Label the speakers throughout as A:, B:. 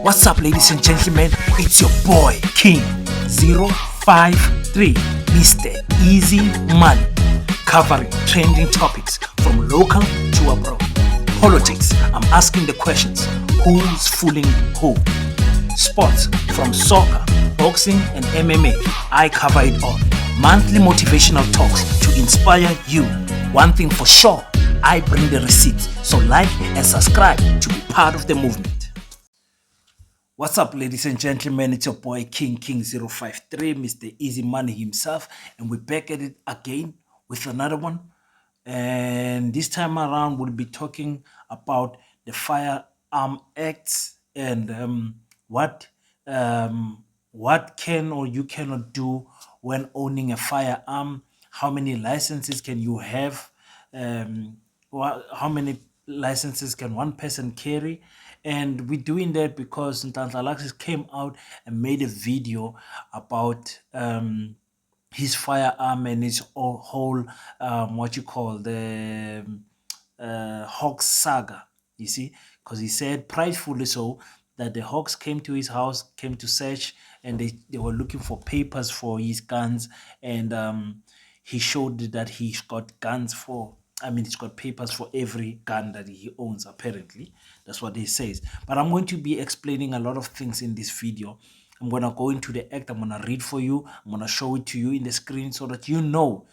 A: What's up, ladies and gentlemen? It's your boy King 053, Mr. Easy Money, covering trending topics from local to abroad. Politics, I'm asking the questions: who's fooling who? Sports, from soccer, boxing, and MMA, I cover it all. Monthly motivational talks to inspire you. One thing for sure, I bring the receipts. So like and subscribe to be part of the movement. What's up, ladies and gentlemen? It's your boy King 053, Mr. Easy Money himself, and we're back at it again with another one. And this time around, we'll be talking about the Firearm Act and what can or you cannot do when owning a firearm. How many licenses can you have? How many licenses can one person carry? And we're doing that because Nhlanhla Lux came out and made a video about his firearm and his whole what you call the Hawks saga. You see, because he said pridefully so that the Hawks came to his house, came to search, and they were looking for papers for his guns, and he showed that he's got guns for. I mean, he's got papers for every gun that he owns, apparently. That's what he says. But I'm going to be explaining a lot of things in this video. I'm going to go into the act. I'm going to read for you. I'm going to show it to you in the screen so that you know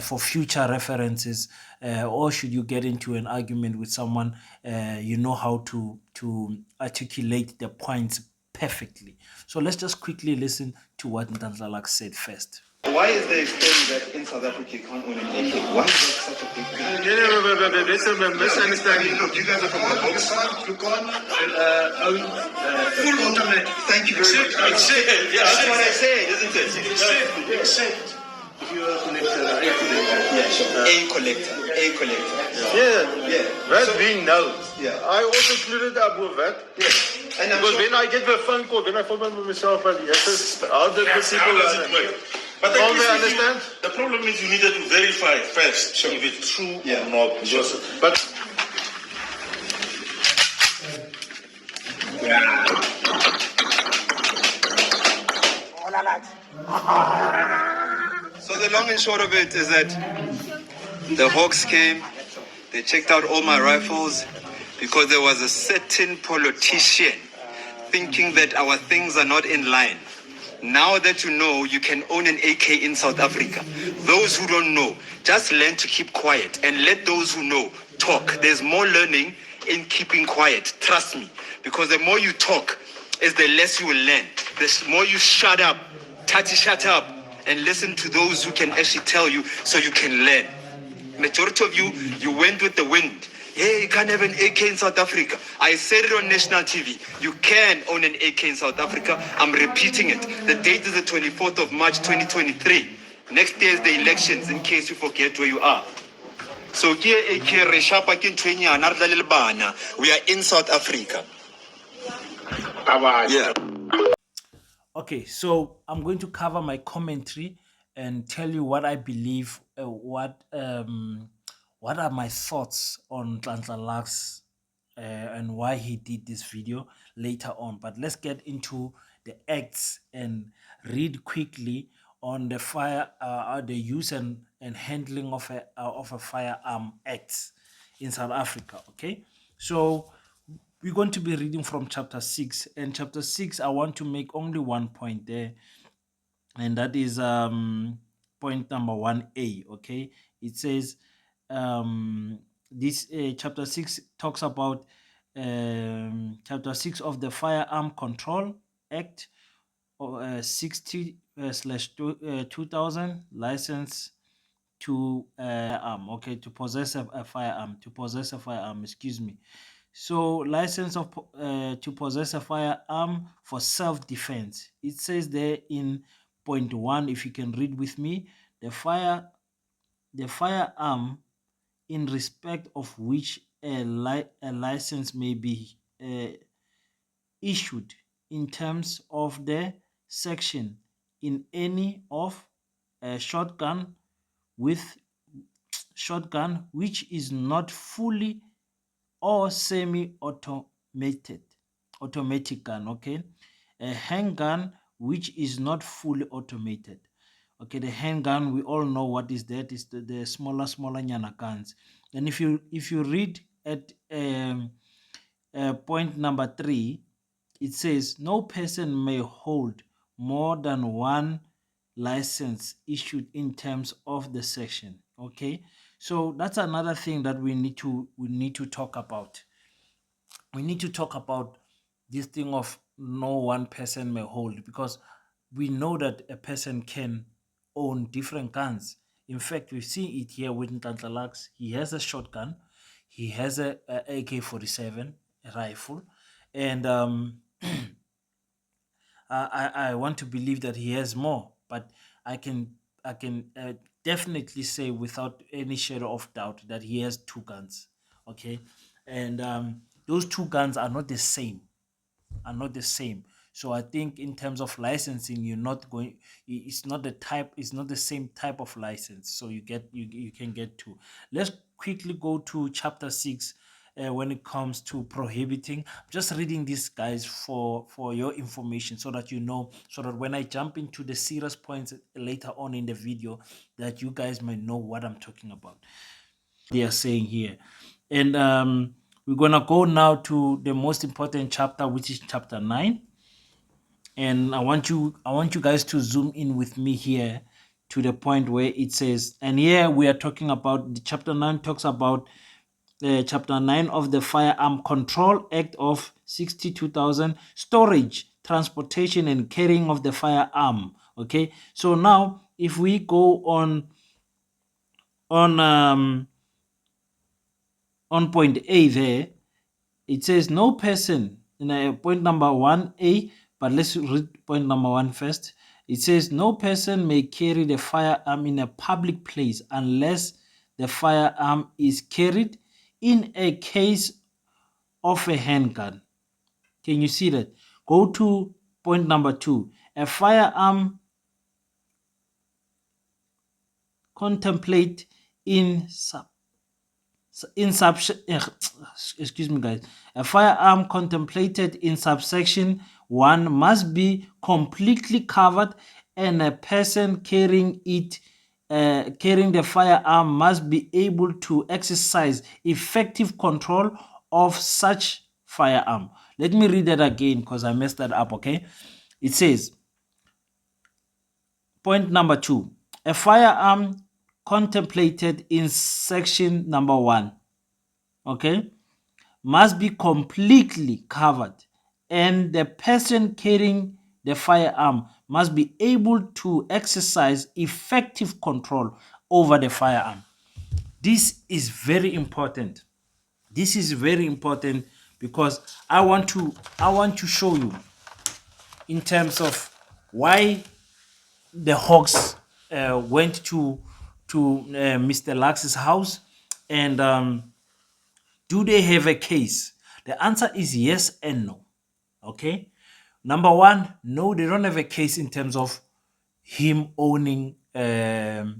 A: for future references, or should you get into an argument with someone, you know how to articulate the points perfectly. So let's just quickly listen to what Nhlanhla Lux said first.
B: Why is there a claim that in South Africa you can't own an AK? Why is that such a big thing?
C: That's a misunderstanding.
B: Look, you guys are from the books. You can't own full automatic. Thank you very much.
C: It's safe. Yeah,
B: That's what I said, isn't it?
C: It's safe. If you are a collector, a collector.
B: Yeah, sure. A collector. A collector.
C: Yeah. That being known.
B: Yeah.
C: I also included up with that.
B: Yeah. And I'm
C: Because
B: sure
C: when I get the phone call, when I phone myself, yes, how the people
D: How does it work? But
C: All
D: the
C: they
D: key thing-
C: understand?
D: The problem is you needed to verify first if it's true
B: Yeah.
D: or not.
B: Sure.
C: But
B: So the long and short of it is that the Hawks came, they checked out all my rifles because there was a certain politician thinking that our things are not in line. Now that you know you can own an AK in South Africa, those who don't know, just learn to keep quiet and let those who know talk. There's more learning in keeping quiet, trust me, because the more you talk is the less you will learn. The more you shut up, Tati, shut up, and listen to those who can actually tell you so you can learn. Majority of you went with the wind. Hey, you can't have an AK in South Africa. I said it on national TV. You can own an AK in South Africa. I'm repeating it. The date is the 24th of March, 2023. Next year is the elections, in case you forget where you are. So here, AK, we are in South Africa. Yeah.
A: Okay, so I'm going to cover my commentary and tell you what I believe, what are my thoughts on Nhlanhla Lux and why he did this video later on. But let's get into the acts and read quickly on the use and handling of a firearm act in South Africa. Okay, so we're going to be reading from chapter 6, and chapter 6 I want to make only one point there, and that is point number 1A. Okay, it says this chapter 6 talks about chapter 6 of the Firearm Control Act 60 slash 2000, license to okay, to possess a firearm, excuse me. So license to possess a firearm for self-defense. It says there in point 1, if you can read with me, the firearm in respect of which a license may be issued in terms of the section in any of a shotgun which is not fully or semi-automated automatic gun, okay? A handgun which is not fully automated. Okay, the handgun, we all know what is that. Is the smaller nyana guns. And if you read at point number 3, it says no person may hold more than one license issued in terms of the section. Okay, so that's another thing that we need to talk about. We need to talk about this thing of no one person may hold, because we know that a person can own different guns. In fact, we see it here with Nhlanhla Lux. He has a shotgun, he has a AK47 rifle, and I want to believe that he has more, but I can definitely say without any shadow of doubt that he has two guns. Okay, and those two guns are not the same. Are not the same. So I think in terms of licensing, you're not going. It's not the type. It's not the same type of license. So you can get two. Let's quickly go to chapter 6. When it comes to prohibiting, I'm just reading these guys for your information, so that you know, so that when I jump into the serious points later on in the video, that you guys might know what I'm talking about. They are saying here, and we're gonna go now to the most important chapter, which is chapter 9. And I want you guys to zoom in with me here to the point where it says, and here we are talking about the chapter 9 talks about chapter 9 of the Firearm Control Act of 62,000, storage, transportation, and carrying of the firearm. Okay, so now if we go on point A there, it says no person in point number 1A, but let's read point number 1 first. It says no person may carry the firearm in a public place unless the firearm is carried in a case of a handgun. Can you see that? Go to point number 2. A firearm contemplate in excuse me guys, a firearm contemplated in subsection 1 must be completely covered, and a person carrying the firearm must be able to exercise effective control of such firearm. Let me read that again because I messed that up. Okay, it says, point number 2, a firearm contemplated in section number 1, okay, must be completely covered, and the person carrying the firearm must be able to exercise effective control over the firearm. This is very important. This is very important because I want to show you in terms of why the Hawks went to Mr. Lux's house, and do they have a case? The answer is yes and no. Okay. Number one, no, they don't have a case in terms of him owning the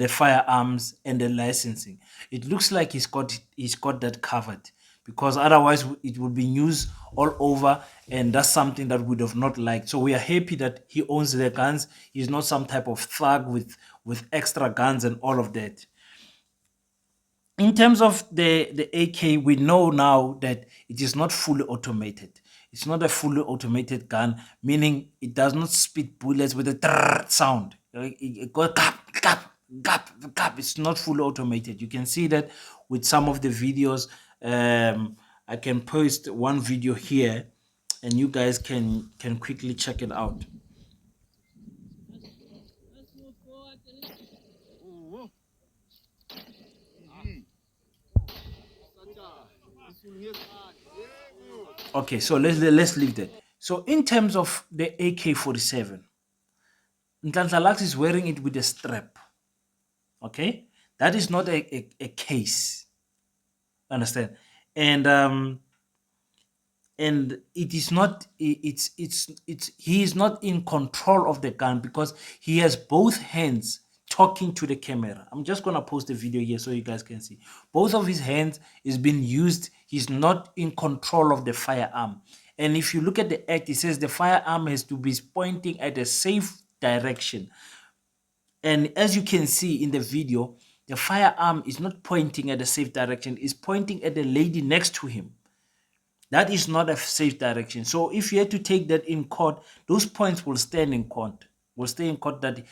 A: firearms and the licensing. It looks like he's got that covered, because otherwise it would be news all over, and that's something that we would have not liked. So we are happy that he owns the guns. He's not some type of thug with extra guns and all of that. In terms of the AK, we know now that it is not fully automated. It's not a fully automated gun, meaning it does not spit bullets with a trrr sound. It goes gap, gap, gap, gap. It's not fully automated. You can see that with some of the videos. I can post one video here, and you guys can quickly check it out. Okay, so let's leave that. So in terms of the AK47, Nhlanhla Lux is wearing it with a strap. Okay, that is not a case. Understand? And it is not. It's he is not in control of the gun because he has both hands talking to the camera. I'm just gonna post the video here so you guys can see. Both of his hands is being used He's not in control of the firearm. And if you look at the act, it says the firearm has to be pointing at a safe direction. And as you can see in the video, the firearm is not pointing at a safe direction, it's pointing at the lady next to him. That is not a safe direction. So if you had to take that in court, those points will stand in court. Will stay in court that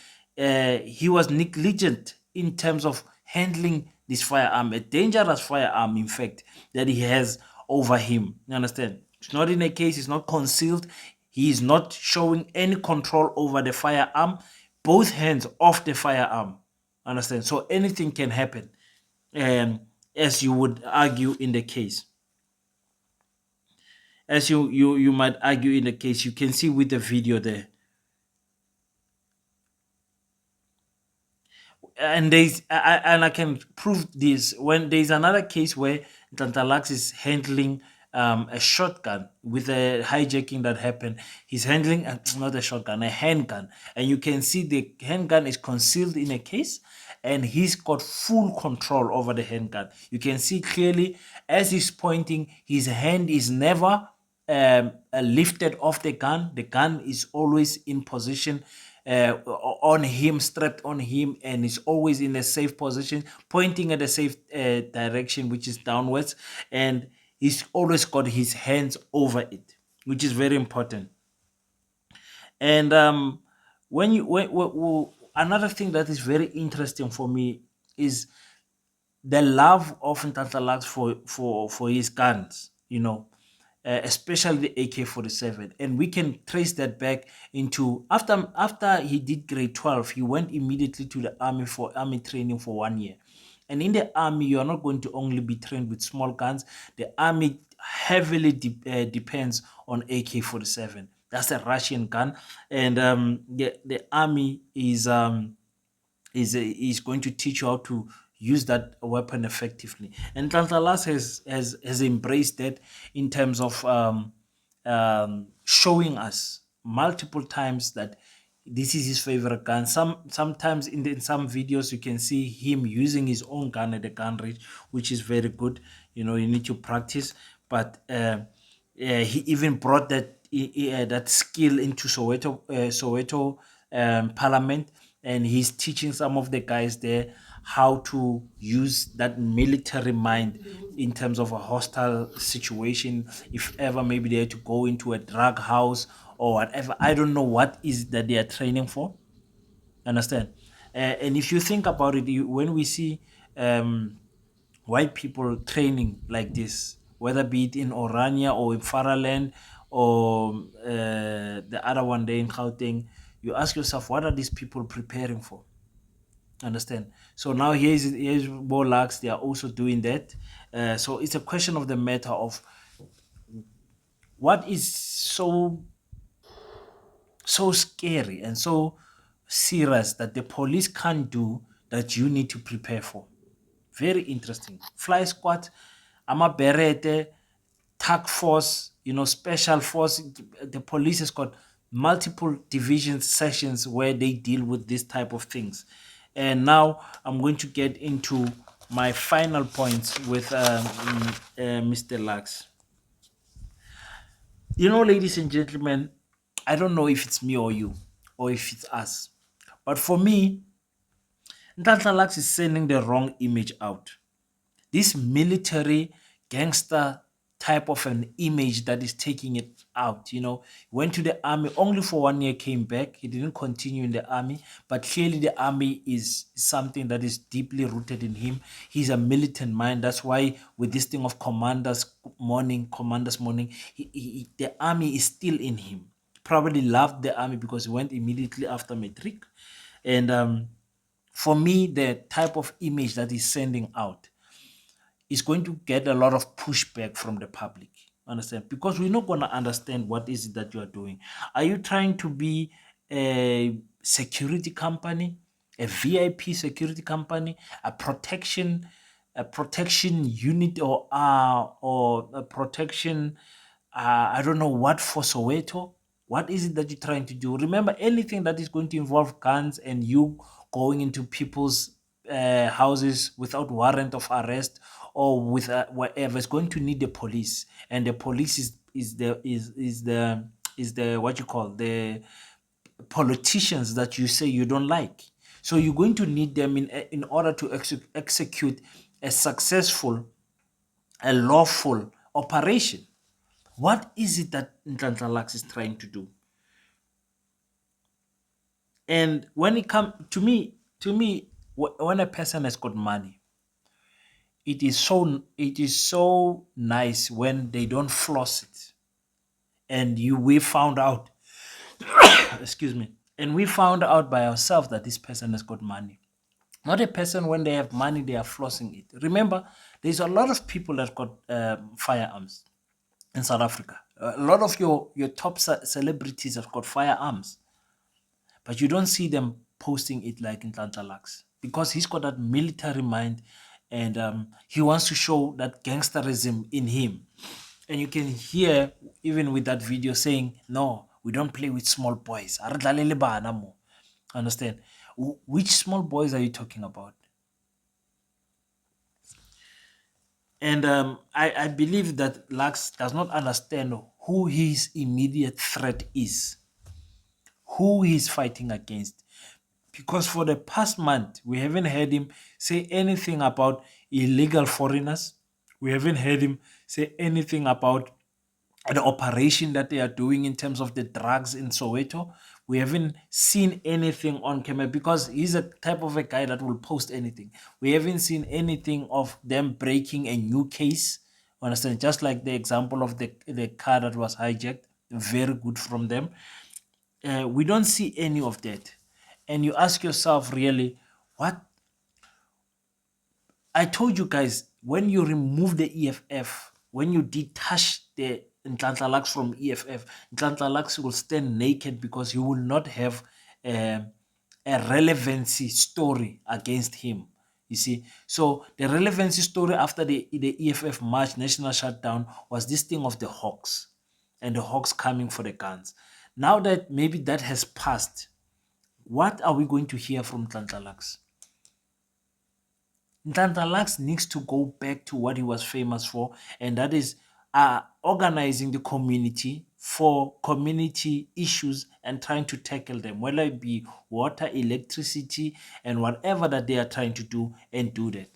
A: he was negligent in terms of handling this firearm, a dangerous firearm, in fact, that he has over him. You understand? It's not in a case, it's not concealed. He is not showing any control over the firearm, both hands off the firearm. Understand? So anything can happen, as you would argue in the case. As you might argue in the case, you can see with the video there. And I can prove this when there's another case where Nhlanhla Lux is handling a shotgun with a hijacking that happened. He's handling not a shotgun, a handgun, and you can see the handgun is concealed in a case, and he's got full control over the handgun. You can see clearly as he's pointing, his hand is never lifted off the gun. The gun is always in position on him, strapped on him, and is always in a safe position, pointing at a safe direction, which is downwards, and he's always got his hands over it, which is very important. And another thing that is very interesting for me is the love of Nhlanhla Lux for his guns, especially the AK47. And we can trace that back into after he did grade 12, he went immediately to the army for army training for 1 year. And in the army, you are not going to only be trained with small guns. The army heavily depends on AK47. That's a Russian gun, and the army is going to teach you how to use that weapon effectively. And Nhlanhla Lux has embraced that in terms of showing us multiple times that this is his favorite gun. Sometimes in some videos you can see him using his own gun at the gun range, which is very good. You need to practice, but he even brought that skill into Soweto Parliament, and he's teaching some of the guys there how to use that military mind in terms of a hostile situation. If ever maybe they had to go into a drug house or whatever, I don't know what is that they are training for. Understand? And if you think about it, when we see white people training like this, whether be it in Orania or in Faraland or the other one there in Gauteng, you ask yourself, what are these people preparing for? Understand? So now here's Bo Lux, they are also doing that. So it's a question of the matter of what is so scary and so serious that the police can't do that you need to prepare for. Very interesting. Fly squad, Berete, task force, special force. The police has got multiple division sessions where they deal with this type of things. And now I'm going to get into my final points with Mr. Lux. Ladies and gentlemen, I don't know if it's me or you, or if it's us, but for me, Nhlanhla Lux is sending the wrong image out. This military gangster type of an image that is taking it out. Went to the army only for 1 year, came back. He didn't continue in the army, but clearly the army is something that is deeply rooted in him. He's a militant mind. That's why with this thing of commanders morning, the army is still in him. Probably loved the army because he went immediately after matric. And for me, the type of image that he's sending out is going to get a lot of pushback from the public. Understand? Because we're not going to understand what is it that you are doing. Are you trying to be a security company, a VIP security company, a protection unit, or a protection, I don't know what, for Soweto? What is it that you're trying to do? Remember, anything that is going to involve guns and you going into people's houses without warrant of arrest or with whatever, it's going to need the police, and the police is the what you call the politicians that you say you don't like. So you're going to need them in order to execute a successful, a lawful operation. What is it that Nhlanhla Lux is trying to do? And when it comes to me, when a person has got money, it is so nice when they don't floss it. And we found out, excuse me, and we found out by ourselves that this person has got money. Not a person when they have money, they are flossing it. Remember, there's a lot of people that got firearms in South Africa. A lot of your top celebrities have got firearms, but you don't see them posting it like in Nhlanhla Lux because he's got that military mind, and he wants to show that gangsterism in him. And you can hear even with that video saying, "No, we don't play with small boys. A re dlale bana mo." Understand? Which small boys are you talking about? And I believe that Lux does not understand who his immediate threat is, who he's fighting against. Because for the past month, we haven't heard him say anything about illegal foreigners. We haven't heard him say anything about the operation that they are doing in terms of the drugs in Soweto. We haven't seen anything on camera because he's a type of a guy that will post anything. We haven't seen anything of them breaking a new case. Understand? Just like the example of the car that was hijacked. Very good from them. We don't see any of that. And you ask yourself, really, what? I told you guys, when you remove the EFF, when you detach the Nhlanhla Lux from EFF, Nhlanhla Lux will stand naked because he will not have a relevancy story against him. You see, so the relevancy story after the EFF march, national shutdown, was this thing of the Hawks and the Hawks coming for the guns. Now that maybe that has passed, what are we going to hear from Nhlanhla Lux? Nhlanhla Lux needs to go back to what he was famous for, and that is organizing the community for community issues and trying to tackle them, whether it be water, electricity, and whatever that they are trying to do, and do that.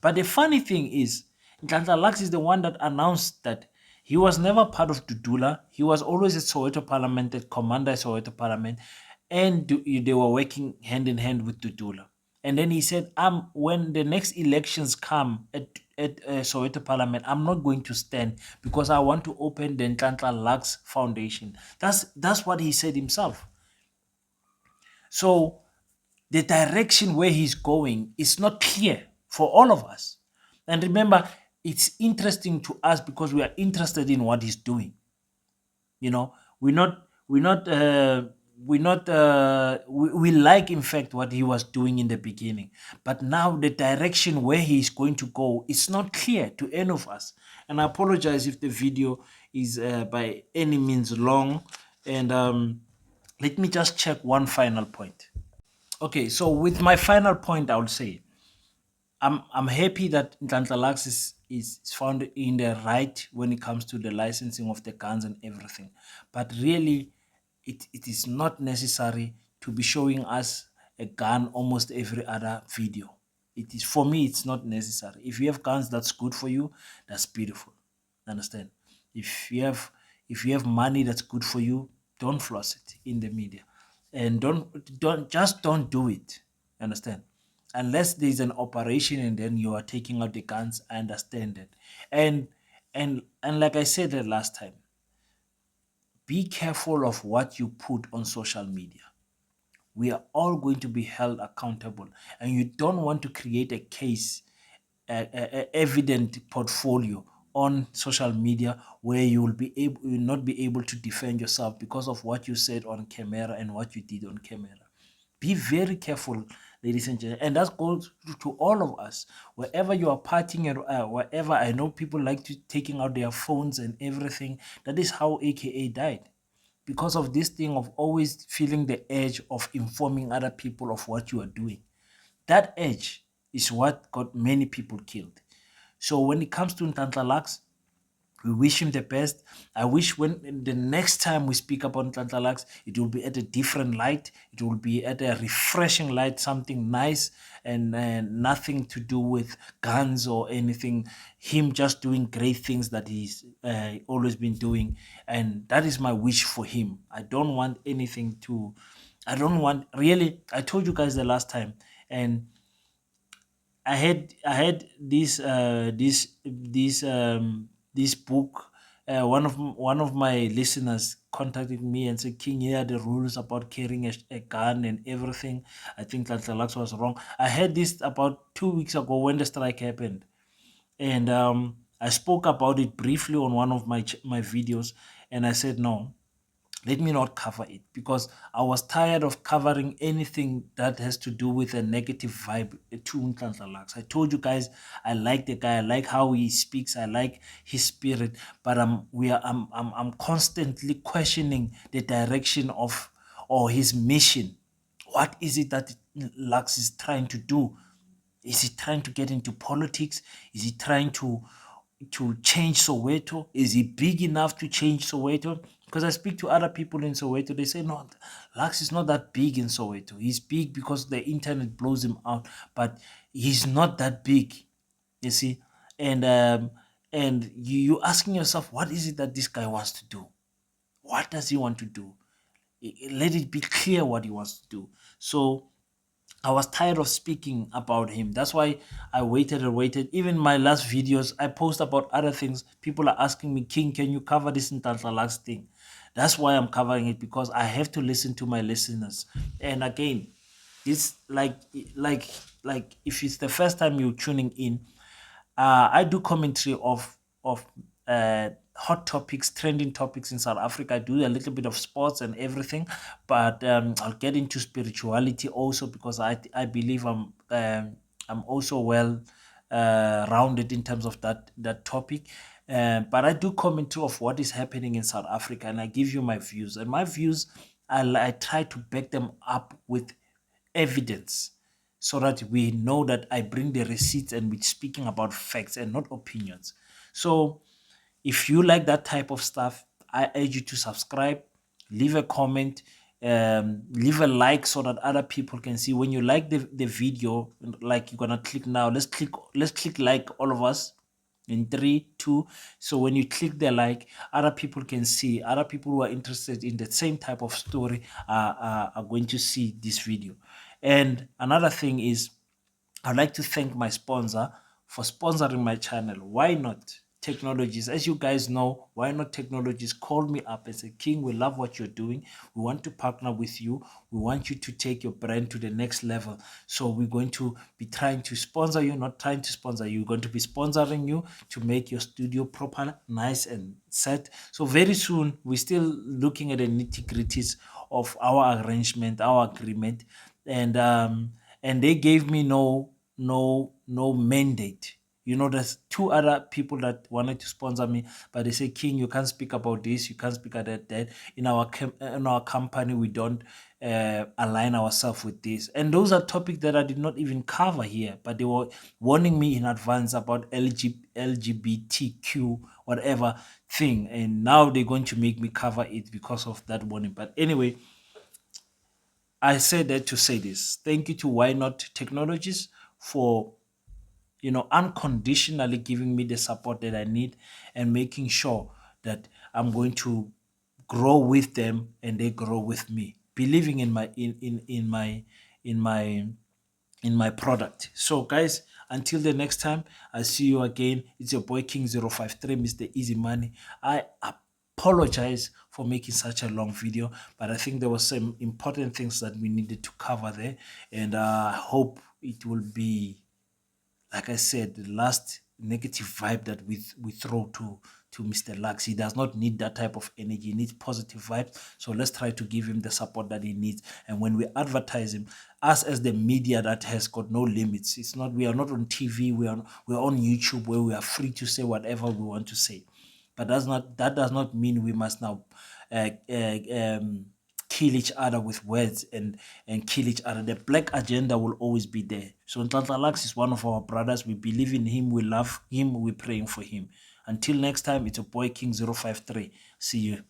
A: But the funny thing is, Nhlanhla Lux is the one that announced that he was never part of Dudula. He was always at Soweto Parliament, at Commander at Soweto Parliament, and they were working hand in hand with Dudula. And then he said, when the next elections come at Soweto Parliament, I'm not going to stand because I want to open the Nhlanhla Lux Foundation. That's what he said himself. So the direction where he's going is not clear for all of us. And remember, it's interesting to us because we are interested in what he's doing. You know, we like, in fact, what he was doing in the beginning, but now the direction where he's going to go is not clear to any of us. And I apologize if the video is by any means long. And let me just check one final point. Okay, so with my final point, I would say I'm happy that Nhlanhla Lux is found in the right when it comes to the licensing of the guns and everything. But really, it is not necessary to be showing us a gun almost every other video. It is, for me, it's not necessary. If you have guns that's good for you, that's beautiful. Understand? If you have money that's good for you, don't floss it in the media. And don't do it. Understand? Unless there's an operation and then you are taking out the guns, I understand it. And like I said the last time, be careful of what you put on social media. We are all going to be held accountable, and you don't want to create a case, evident portfolio on social media where you will not be able to defend yourself because of what you said on camera and what you did on camera. Be very careful, ladies and gentlemen. And that goes to all of us. Wherever you are partying and wherever, I know people like to taking out their phones and everything. That is how AKA died. Because of this thing of always feeling the edge of informing other people of what you are doing. That edge is what got many people killed. So when it comes to Nhlanhla Lux, we wish him the best. I wish when the next time we speak about Nhlanhla Lux, it will be at a different light. It will be at a refreshing light, something nice and nothing to do with guns or anything. Him just doing great things that he's always been doing. And that is my wish for him. I don't want anything to, I don't want, really, I told you guys the last time. And I had this book. One of my listeners contacted me and said, "King, here are the rules about carrying a gun and everything." I think that the Lux was wrong. I had this about 2 weeks ago when the strike happened, and I spoke about it briefly on one of my videos, and I said no, let me not cover it because I was tired of covering anything that has to do with a negative vibe to Nhlanhla Lux. I told you guys I like the guy, I like how he speaks, I like his spirit, but I'm constantly questioning the direction of or his mission. What is it that Lux is trying to do? Is he trying to get into politics? Is he trying to change Soweto? Is he big enough to change Soweto? Because I speak to other people in Soweto, they say, no, Lux is not that big in Soweto. He's big because the internet blows him out, but he's not that big, you see. And you asking yourself, what is it that this guy wants to do? What does he want to do? Let it be clear what he wants to do. So I was tired of speaking about him. That's why I waited and waited. Even my last videos, I post about other things. People are asking me, King, can you cover this Nhlanhla Lux thing? That's why I'm covering it, because I have to listen to my listeners. And again, it's like if it's the first time you're tuning in, I do commentary of hot topics, trending topics in South Africa. I do a little bit of sports and everything, but I'll get into spirituality also because I believe I'm also well rounded in terms of that topic. But I do commentary of what is happening in South Africa, and I give you my views. And my views, I try to back them up with evidence so that we know that I bring the receipts and we're speaking about facts and not opinions. So if you like that type of stuff, I urge you to subscribe, leave a comment, leave a like so that other people can see. When you like the video, like you're gonna click now, let's click like, all of us, in 3 2. So when you click the like, other people can see, other people who are interested in the same type of story are going to see this video. And another thing is, I'd like to thank my sponsor for sponsoring my channel. Why not Technologies? As you guys know, why not Technologies called me up and said, King, we love what you're doing. We want to partner with you. We want you to take your brand to the next level. So we're going to be trying to sponsor you, not trying to sponsor you. We're going to be sponsoring you to make your studio proper, nice and set. So very soon, we're still looking at the nitty-gritties of our arrangement, our agreement. And they gave me no mandate. There's two other people that wanted to sponsor me, but they say, King, you can't speak about this, you can't speak about that. In our company, we don't align ourselves with this. And those are topics that I did not even cover here, but they were warning me in advance about LGBTQ whatever thing, and now they're going to make me cover it because of that warning. But anyway, I said that to say this. Thank you to Why Not Technologies for unconditionally giving me the support that I need and making sure that I'm going to grow with them and they grow with me, believing in my product. So guys, until the next time, I see you again. It's your boy King 053, Mr. Easy Money. I apologize for making such a long video, but I think there were some important things that we needed to cover there, and I hope it will be, like I said, the last negative vibe that we throw to Mr. Lux. He does not need that type of energy. He needs positive vibes. So let's try to give him the support that he needs. And when we advertise him, us as the media that has got no limits, we are not on TV. We're on YouTube, where we are free to say whatever we want to say. But that does not mean we must now kill each other with words and kill each other. The black agenda will always be there. So Nhlanhla Lux is one of our brothers. We believe in him. We love him. We're praying for him. Until next time, it's your boy King 053. See you.